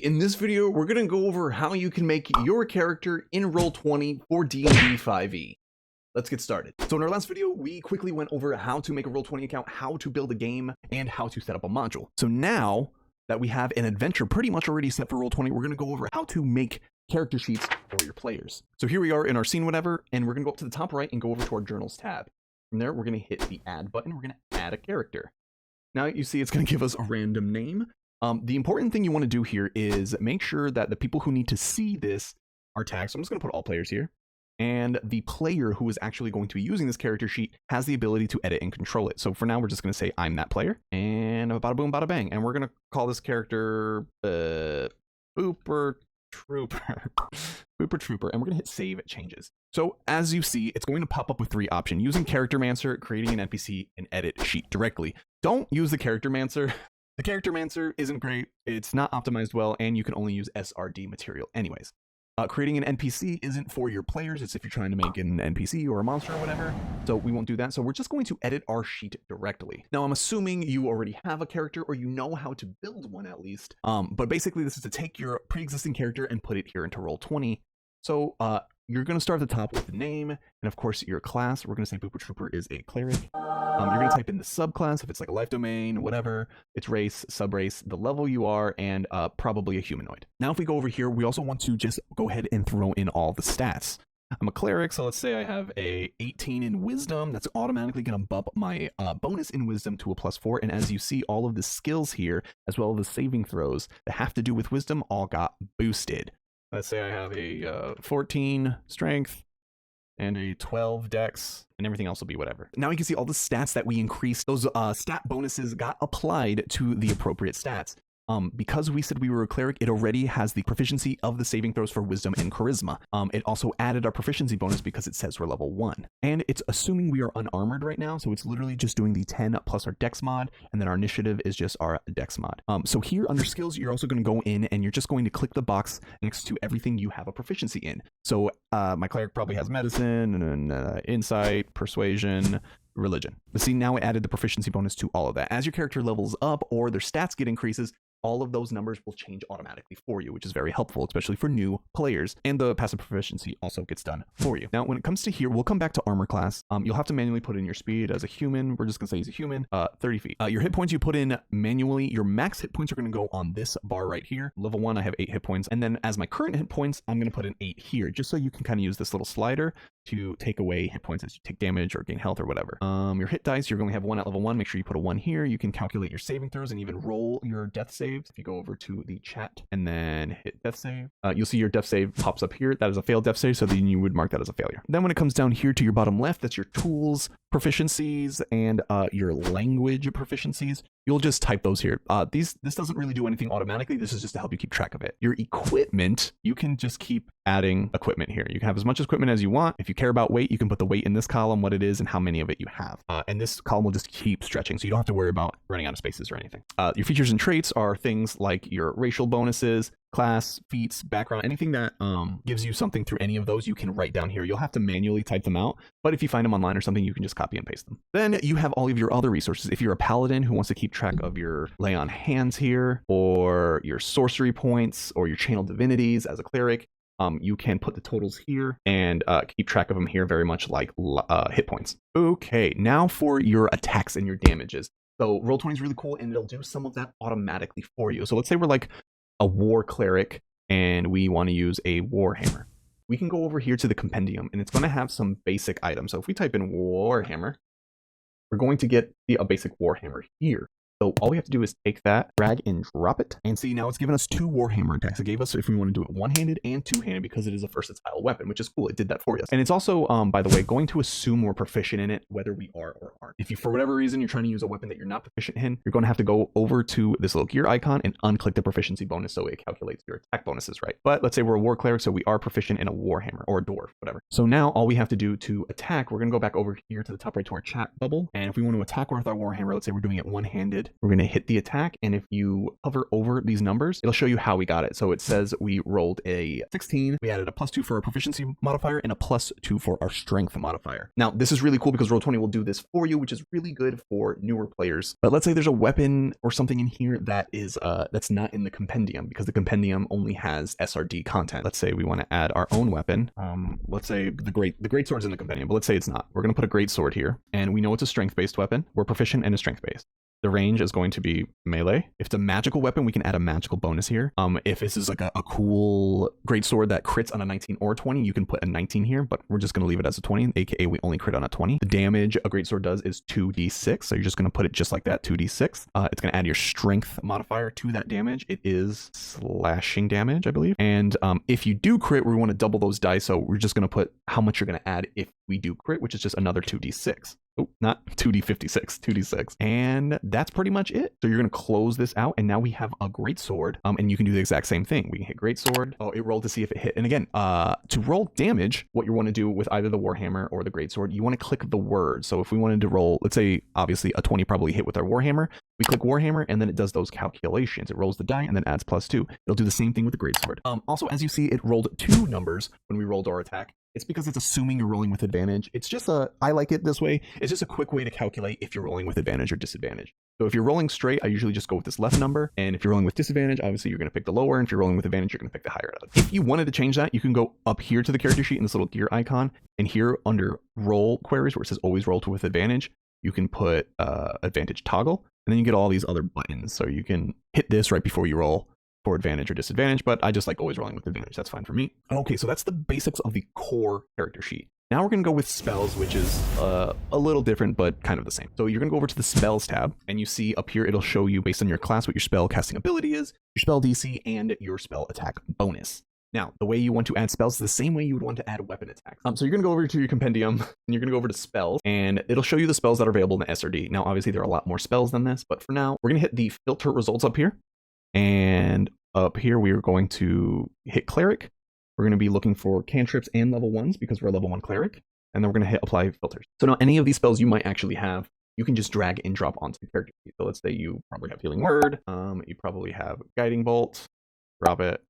In this video, we're going to go over how you can make your character in Roll20 for D&D 5e. Let's get started. So in our last video, we quickly went over how to make a Roll20 account, how to build a game, and how to set up a module. So now that we have an adventure pretty much already set for Roll20, we're going to go over how to make character sheets for your players. So here we are in our scene, whatever, and we're going to go up to the top right and go over to our journals tab. From there, we're going to hit the add button. We're going to add a character. Now you see it's going to give us a random name. The important thing you want to do here is make sure that the people who need to see this are tagged. So I'm just going to put all players here. And the player who is actually going to be using this character sheet has the ability to edit and control it. So for now, we're just going to say I'm that player. And bada boom, bada bang. And we're going to call this character Booper Trooper. Booper Trooper. And we're going to hit save changes. So as you see, it's going to pop up with three options: using Character Mancer, creating an NPC, and edit sheet directly. Don't use the Character Mancer. The Character Mancer isn't great, it's not optimized well, and you can only use SRD material anyways. Creating an NPC isn't for your players, it's if you're trying to make an NPC or a monster or whatever, so we won't do that. So we're just going to edit our sheet directly. Now I'm assuming you already have a character or you know how to build one at least, but basically this is to take your pre-existing character and put it here into Roll20. So you're going to start at the top with the name, and of course your class. We're going to say Booper Trooper is a cleric. You're going to type in the subclass, if it's like a life domain, whatever, its race, subrace, the level you are, and probably a humanoid. Now if we go over here, we also want to just go ahead and throw in all the stats. I'm a cleric, so let's say I have a 18 in wisdom. That's automatically going to bump my bonus in wisdom to a +4. And as you see, all of the skills here, as well as the saving throws that have to do with wisdom, all got boosted. Let's say I have a 14 strength and a 12 dex, and everything else will be whatever. Now you can see all the stats that we increased. Those stat bonuses got applied to the appropriate stats. Because we said we were a cleric, it already has the proficiency of the saving throws for wisdom and charisma. It also added our proficiency bonus because it says we're level 1. And it's assuming we are unarmored right now, so it's literally just doing the 10 plus our dex mod, and then our initiative is just our dex mod. So here under skills, you're also going to go in and you're just going to click the box next to everything you have a proficiency in. So my cleric probably has medicine, and insight, persuasion, religion. But see, now it added the proficiency bonus to all of that. As your character levels up or their stats get increases, all of those numbers will change automatically for you, which is very helpful, especially for new players. And the passive proficiency also gets done for you. Now, when it comes to here, we'll come back to armor class. You'll have to manually put in your speed as a human. We're just gonna say he's a human, 30 feet. Your hit points you put in manually. Your max hit points are gonna go on this bar right here. Level 1, I have 8 hit points. And then as my current hit points, I'm gonna put in 8 here, just so you can kind of use this little slider to take away hit points as you take damage or gain health or whatever. Your hit dice, you're going to have 1 at level 1. Make sure you put a 1 here. You can calculate your saving throws and even roll your death saves. If you go over to the chat and then hit death save, you'll see your death save pops up here. That is a failed death save, so then you would mark that as a failure. Then when it comes down here to your bottom left, that's your tools proficiencies and your language proficiencies. You'll just type those here. This doesn't really do anything automatically. This is just to help you keep track of it. Your equipment, you can just keep adding equipment here. You can have as much equipment as you want. If you care about weight, you can put the weight in this column, what it is, and how many of it you have. And this column will just keep stretching, so you don't have to worry about running out of spaces or anything. Your features and traits are things like your racial bonuses, class, feats, background, anything that gives you something through any of those, you can write down here. You'll have to manually type them out, but if you find them online or something, you can just copy and paste them. Then you have all of your other resources. If you're a paladin who wants to keep track of your lay on hands here, or your sorcery points, or your channel divinities as a cleric, you can put the totals here and keep track of them here, very much like hit points. Okay, now for your attacks and your damages. So Roll20 is really cool, and it'll do some of that automatically for you. So let's say we're like a war cleric and we want to use a warhammer. We can go over here to the compendium, and it's going to have some basic items. So if we type in warhammer, we're going to get a basic warhammer here. So all we have to do is take that, drag and drop it, and see, now it's given us 2 warhammer attacks. It gave us if we want to do it one-handed and two-handed because it is a versatile weapon, which is cool. It did that for us. And it's also, by the way, going to assume we're proficient in it, whether we are or aren't. If you, for whatever reason, you're trying to use a weapon that you're not proficient in, you're going to have to go over to this little gear icon and unclick the proficiency bonus so it calculates your attack bonuses, right? But let's say we're a war cleric, so we are proficient in a warhammer or a dwarf, whatever. So now all we have to do to attack, we're going to go back over here to the top right to our chat bubble. And if we want to attack with our warhammer, let's say we're doing it one-handed, did. We're going to hit the attack, and if you hover over these numbers, it'll show you how we got it. So it says we rolled a 16, we added a +2 for our proficiency modifier and a +2 for our strength modifier. Now, this is really cool because Roll20 will do this for you, which is really good for newer players. But let's say there's a weapon or something in here that is that's not in the compendium, because the compendium only has SRD content. Let's say we want to add our own weapon. Let's say the great sword's in the compendium, but let's say it's not. We're going to put a great sword here, and we know it's a strength-based weapon. We're proficient and a strength-based. The range is going to be melee. If it's a magical weapon, we can add a magical bonus here. If this is like a cool greatsword that crits on a 19 or 20, you can put a 19 here, but we're just going to leave it as a 20, aka we only crit on a 20. The damage a greatsword does is 2d6, so you're just going to put it just like that, 2d6. It's going to add your strength modifier to that damage. It is slashing damage, I believe. And if you do crit, we want to double those dice, so we're just going to put how much you're going to add if we do crit, which is just another 2d6. Oh, not 2d56, 2d6. And that's pretty much it. So you're going to close this out, and now we have a greatsword, and you can do the exact same thing. We can hit greatsword. Oh, it rolled to see if it hit. And again, to roll damage, what you want to do with either the warhammer or the greatsword, you want to click the word. So if we wanted to roll, let's say, obviously a 20 probably hit with our warhammer, we click warhammer, and then it does those calculations. It rolls the die and then adds +2. It'll do the same thing with the greatsword. Also, as you see, it rolled 2 numbers when we rolled our attack. It's because it's assuming you're rolling with advantage. It's just I like it this way. It's just a quick way to calculate if you're rolling with advantage or disadvantage. So if you're rolling straight, I usually just go with this left number. And if you're rolling with disadvantage, obviously you're going to pick the lower. And if you're rolling with advantage, you're going to pick the higher. If you wanted to change that, you can go up here to the character sheet in this little gear icon. And here under roll queries, where it says always roll to with advantage, you can put advantage toggle. And then you get all these other buttons. So you can hit this right before you roll for advantage or disadvantage, but I just like always rolling with advantage. That's fine for me. Okay, so that's the basics of the core character sheet. Now we're going to go with spells, which is a little different, but kind of the same. So you're going to go over to the spells tab, and you see up here, it'll show you based on your class what your spell casting ability is, your spell DC, and your spell attack bonus. Now, the way you want to add spells is the same way you would want to add weapon attacks. So you're going to go over to your compendium, and you're going to go over to spells, and it'll show you the spells that are available in the SRD. Now, obviously, there are a lot more spells than this, but for now, we're going to hit the filter results up here. And up here, we are going to hit cleric. We're going to be looking for cantrips and level 1s because we're a level 1 cleric. And then we're going to hit apply filters. So now any of these spells you might actually have, you can just drag and drop onto the character sheet. So let's say you probably have healing word. You probably have guiding bolt, drop it.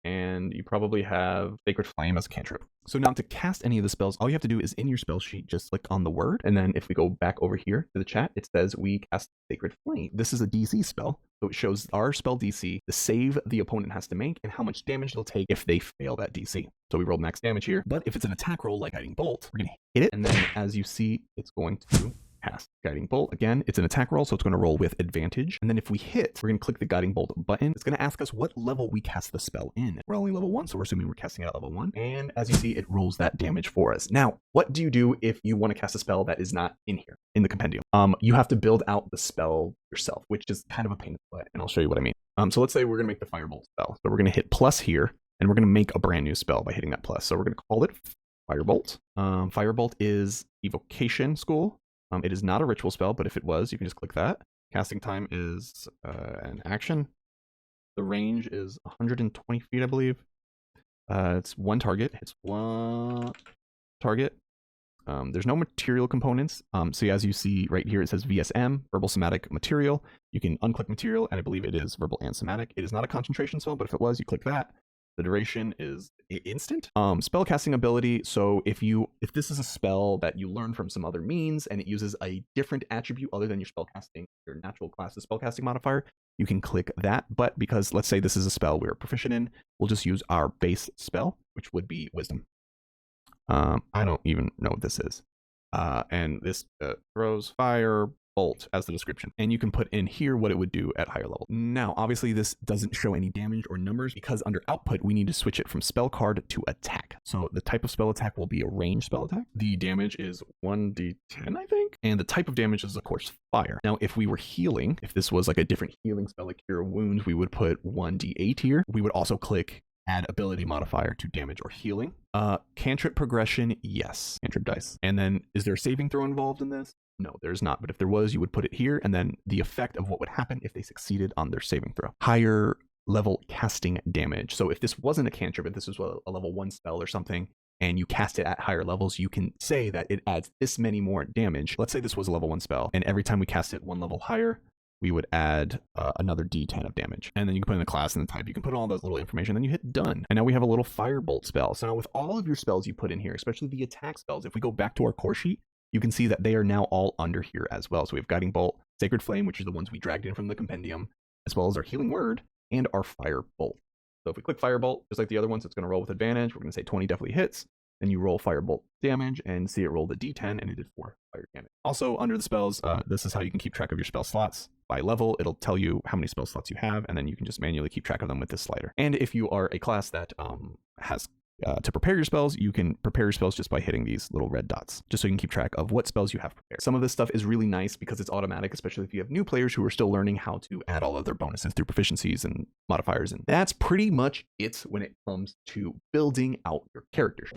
And you probably have Sacred Flame as a cantrip. So now to cast any of the spells, all you have to do is in your spell sheet, just click on the word. And then if we go back over here to the chat, it says we cast Sacred Flame. This is a DC spell. So it shows our spell DC, the save the opponent has to make, and how much damage they'll take if they fail that DC. So we rolled max damage here. But if it's an attack roll like Guiding Bolt, we're going to hit it. And then as you see, it's going to cast Guiding Bolt. Again, it's an attack roll, so it's going to roll with advantage. And then if we hit, we're going to click the Guiding Bolt button. It's going to ask us what level we cast the spell in. We're only level 1, so we're assuming we're casting it at level 1. And as you see, it rolls that damage for us. Now, what do you do if you want to cast a spell that is not in here, in the compendium? You have to build out the spell yourself, which is kind of a pain in the butt, and I'll show you what I mean. So let's say we're going to make the Firebolt spell. So we're going to hit plus here, and we're going to make a brand new spell by hitting that plus. So we're going to call it Firebolt. Firebolt is Evocation School. It is not a ritual spell, but if it was, you can just click that. Casting time is an action. The range is 120 feet, I believe. It's one target. It's one target. There's no material components. So as you see right here, it says VSM, Verbal Somatic Material. You can unclick Material, and I believe it is Verbal and Somatic. It is not a concentration spell, but if it was, you click that. The duration is instant. Spell casting ability. So if this is a spell that you learn from some other means and it uses a different attribute other than your spellcasting, your natural class's spellcasting modifier, you can click that. But because let's say this is a spell we're proficient in, we'll just use our base spell, which would be Wisdom. I don't even know what this is. And this throws fire bolt as the description, and you can put in here what it would do at higher level. Now obviously this doesn't show any damage or numbers because under output we need to switch it from spell card to attack. So the type of spell attack will be a ranged spell attack. The damage is 1d10, I think, and the type of damage is of course fire. Now if we were healing, if this was like a different healing spell like Cure Wounds, we would put 1d8 here. We would also click add ability modifier to damage or healing. Cantrip progression, yes, cantrip dice. And then is there a saving throw involved in this? No, there's not. But if there was, you would put it here, and then the effect of what would happen if they succeeded on their saving throw. Higher level casting damage. So if this wasn't a cantrip, if this was a level 1 spell or something, and you cast it at higher levels, you can say that it adds this many more damage. Let's say this was a level 1 spell, and every time we cast it 1 level higher, we would add another d10 of damage. And then you can put in the class and the type. You can put all those little information, then you hit done. And now we have a little firebolt spell. So now with all of your spells you put in here, especially the attack spells, if we go back to our core sheet, you can see that they are now all under here as well. So we have Guiding Bolt, Sacred Flame, which is the ones we dragged in from the compendium, as well as our Healing Word and our Firebolt. So if we click Firebolt, just like the other ones, it's going to roll with advantage. We're going to say 20 definitely hits. Then you roll Firebolt damage and see it roll the d10 and it did 4 fire damage. Also under the spells, this is how you can keep track of your spell slots. By level, it'll tell you how many spell slots you have, and then you can just manually keep track of them with this slider. And if you are a class that has to prepare your spells, you can prepare your spells just by hitting these little red dots, just so you can keep track of what spells you have prepared. Some of this stuff is really nice because it's automatic, especially if you have new players who are still learning how to add all of their bonuses through proficiencies and modifiers. And that's pretty much it when it comes to building out your character.